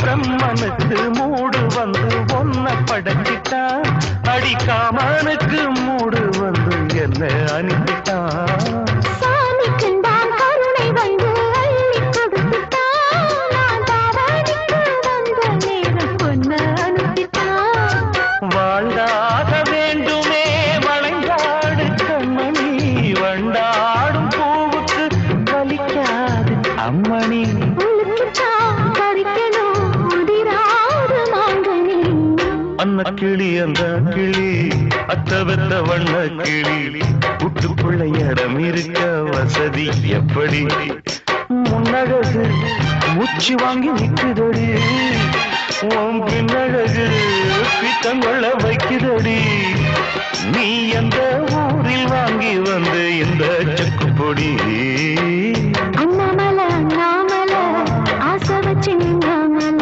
பிரம்மனுக்கு மூடு வந்து ஒன்ன படைச்சிட்டான் அடிக்காமனுக்கு மூடு வந்து என்ன அனுப்பிட்டான் வாழ்ந்தாக வேண்டுமே வளைந்தாடு கண்மணி வண்டாடும் பூவுக்கு வலிக்காது அம்மணி அன்ன கிளி அந்த கிளி அத்தவத்த வண்ண கிளி கூட்டுக்குள்ள இடம் இருக்க வசதி எப்படி முன்னழகு மூச்சு வாங்கி நிற்குதடி உன் பின்னழகு பித்தங்கொள்ள வைக்குதடி நீ எந்த ஊரில் வாங்கி வந்து இந்த செக்கு பொடி